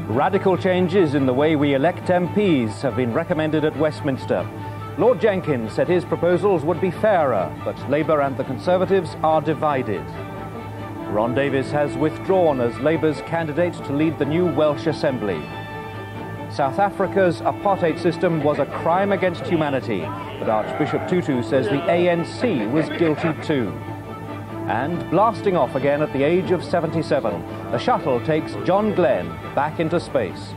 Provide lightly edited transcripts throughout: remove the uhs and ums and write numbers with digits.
Radical changes in the way we elect MPs have been recommended at Westminster. Lord Jenkins said his proposals would be fairer, but Labour and the Conservatives are divided. Ron Davies has withdrawn as Labour's candidate to lead the new Welsh Assembly. South Africa's apartheid system was a crime against humanity, but Archbishop Tutu says the ANC was guilty too. And blasting off again at the age of 77, the shuttle takes John Glenn back into space.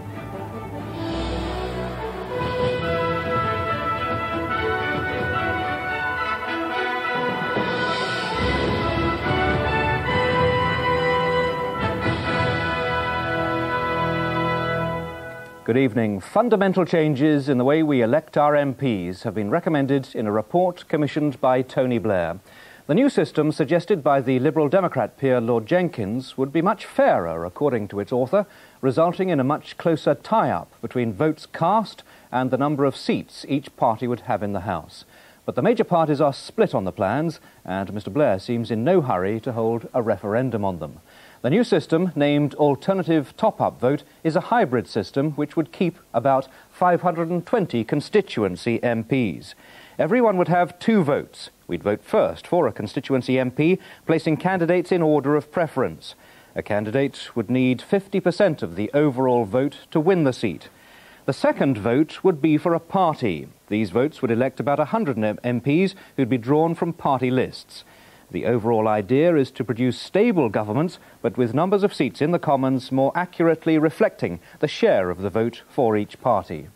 Good evening. Fundamental changes in the way we elect our MPs have been recommended in a report commissioned by Tony Blair. The new system suggested by the Liberal Democrat peer Lord Jenkins would be much fairer, according to its author, resulting in a much closer tie-up between votes cast and the number of seats each party would have in the House. But the major parties are split on the plans, and Mr Blair seems in no hurry to hold a referendum on them. The new system, named Alternative Top-Up Vote, is a hybrid system which would keep about 520 constituency MPs. Everyone would have 2 votes. We'd vote first for a constituency MP, placing candidates in order of preference. A candidate would need 50% of the overall vote to win the seat. The second vote would be for a party. These votes would elect about 100 MPs who'd be drawn from party lists. The overall idea is to produce stable governments, but with numbers of seats in the Commons more accurately reflecting the share of the vote for each party.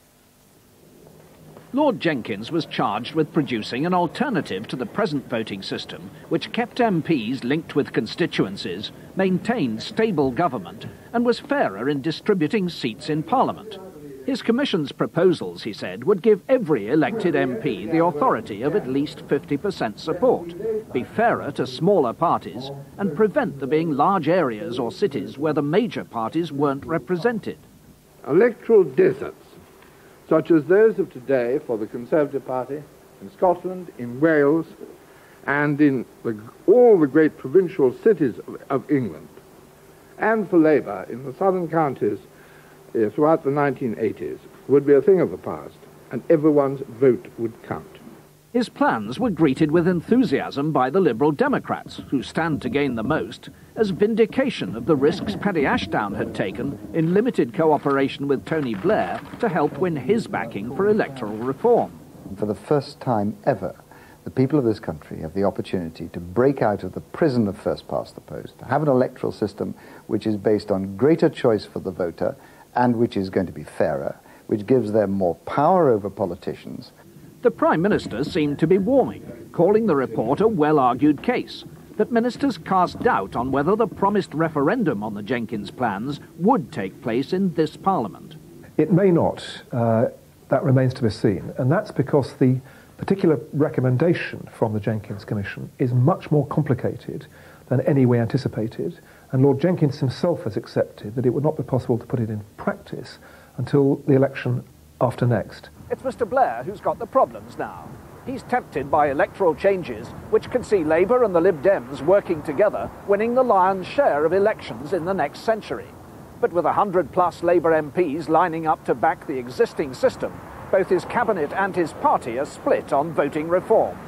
Lord Jenkins was charged with producing an alternative to the present voting system, which kept MPs linked with constituencies, maintained stable government, and was fairer in distributing seats in Parliament. His Commission's proposals, he said, would give every elected MP the authority of at least 50% support, be fairer to smaller parties, and prevent there being large areas or cities where the major parties weren't represented. Electoral deserts, such as those of today for the Conservative Party in Scotland, in Wales, and in all the great provincial cities of England, and for Labour in the southern counties throughout the 1980s, would be a thing of the past, and everyone's vote would count. His plans were greeted with enthusiasm by the Liberal Democrats, who stand to gain the most, as vindication of the risks Paddy Ashdown had taken in limited cooperation with Tony Blair to help win his backing for electoral reform. For the first time ever, the people of this country have the opportunity to break out of the prison of first past the post, to have an electoral system which is based on greater choice for the voter and which is going to be fairer, which gives them more power over politicians. The Prime Minister seemed to be warming, calling the report a well-argued case, but ministers cast doubt on whether the promised referendum on the Jenkins plans would take place in this Parliament. It may not. That remains to be seen. And that's because the particular recommendation from the Jenkins Commission is much more complicated than any we anticipated. And Lord Jenkins himself has accepted that it would not be possible to put it in practice until the election after next. It's Mr Blair who's got the problems now. He's tempted by electoral changes which could see Labour and the Lib Dems working together, winning the lion's share of elections in the next century. But with 100+ Labour MPs lining up to back the existing system, both his cabinet and his party are split on voting reform.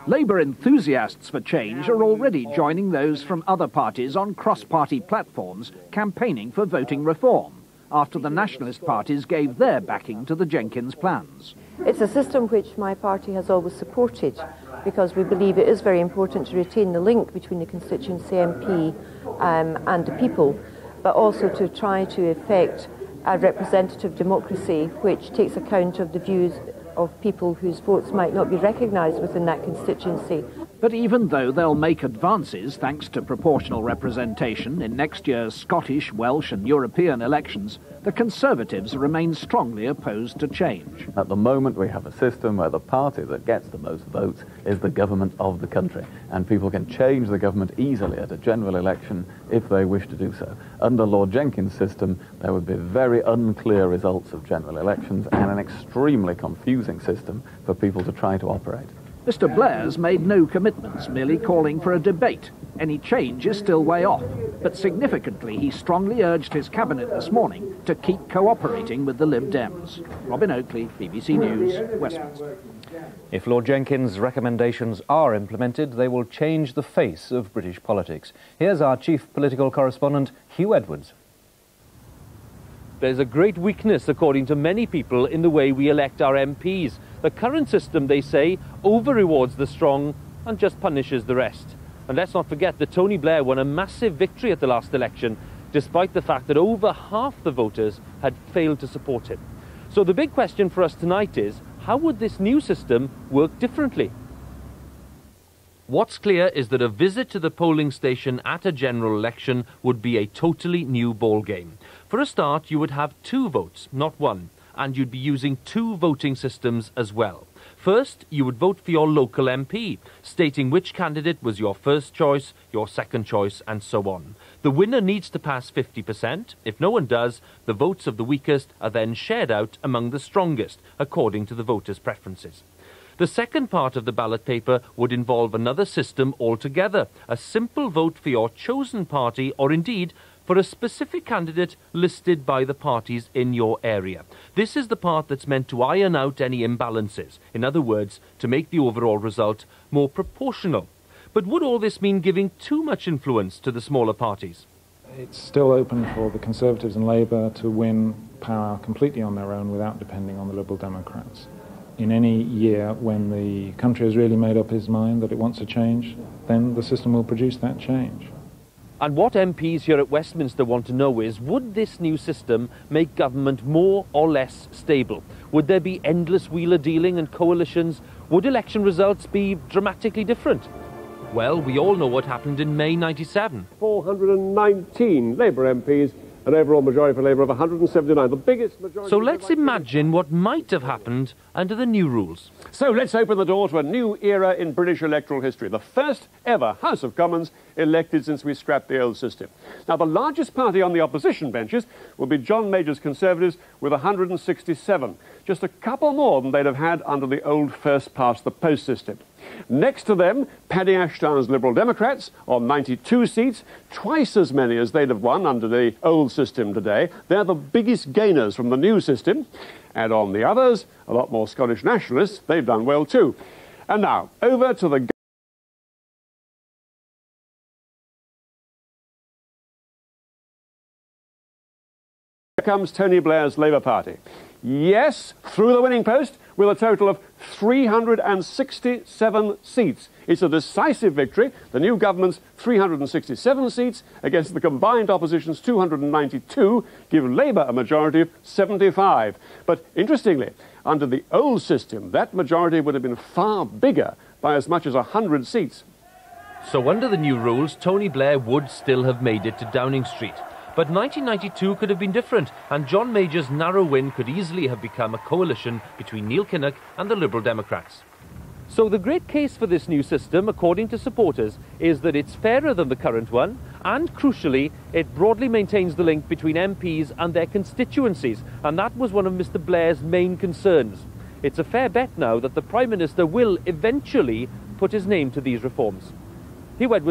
Labour enthusiasts for change are already joining those from other parties on cross-party platforms campaigning for voting reform, after the nationalist parties gave their backing to the Jenkins plans. It's a system which my party has always supported, because we believe it is very important to retain the link between the constituency MP and the people, but also to try to effect a representative democracy which takes account of the views of people whose votes might not be recognised within that constituency. But even though they'll make advances thanks to proportional representation in next year's Scottish, Welsh and European elections, the Conservatives remain strongly opposed to change. At the moment we have a system where the party that gets the most votes is the government of the country, and people can change the government easily at a general election if they wish to do so. Under Lord Jenkins' system, there would be very unclear results of general elections and an extremely confusing system for people to try to operate. Mr. Blair's made no commitments, merely calling for a debate. Any change is still way off, but significantly he strongly urged his cabinet this morning to keep cooperating with the Lib Dems. Robin Oakley, BBC News, Westminster. If Lord Jenkins' recommendations are implemented, they will change the face of British politics. Here's our chief political correspondent, Hugh Edwards. There's a great weakness, according to many people, in the way we elect our MPs. The current system, they say, over-rewards the strong and just punishes the rest. And let's not forget that Tony Blair won a massive victory at the last election, despite the fact that over half the voters had failed to support him. So the big question for us tonight is, how would this new system work differently? What's clear is that a visit to the polling station at a general election would be a totally new ballgame. For a start, you would have 2 votes, not 1, and you'd be using 2 voting systems as well. First, you would vote for your local MP, stating which candidate was your first choice, your second choice, and so on. The winner needs to pass 50%. If no one does, the votes of the weakest are then shared out among the strongest, according to the voters' preferences. The second part of the ballot paper would involve another system altogether, a simple vote for your chosen party, or indeed for a specific candidate listed by the parties in your area. This is the part that's meant to iron out any imbalances. In other words, to make the overall result more proportional. But would all this mean giving too much influence to the smaller parties? It's still open for the Conservatives and Labour to win power completely on their own without depending on the Liberal Democrats. In any year when the country has really made up its mind that it wants a change, then the system will produce that change. And what MPs here at Westminster want to know is, would this new system make government more or less stable? Would there be endless wheeler dealing and coalitions? Would election results be dramatically different? Well, we all know what happened in May '97. 419 Labour MPs, an overall majority for Labour of 179, the biggest majority. So let's imagine what might have happened under the new rules. So let's open the door to a new era in British electoral history, the first ever House of Commons elected since we scrapped the old system. Now, the largest party on the opposition benches will be John Major's Conservatives with 167, just a couple more than they'd have had under the old first-past-the-post system. Next to them, Paddy Ashton's Liberal Democrats on 92 seats, twice as many as they'd have won under the old system today. They're the biggest gainers from the new system. And on the others, a lot more Scottish nationalists. They've done well too. And now, over to the... Here comes Tony Blair's Labour Party. Yes, through the winning post with a total of 367 seats. It's a decisive victory. The new government's 367 seats against the combined opposition's 292 give Labour a majority of 75. But interestingly, under the old system, that majority would have been far bigger by as much as 100 seats. So under the new rules, Tony Blair would still have made it to Downing Street. But 1992 could have been different, and John Major's narrow win could easily have become a coalition between Neil Kinnock and the Liberal Democrats. So the great case for this new system, according to supporters, is that it's fairer than the current one, and crucially, it broadly maintains the link between MPs and their constituencies, and that was one of Mr. Blair's main concerns. It's a fair bet now that the Prime Minister will eventually put his name to these reforms. Hugh Edwards.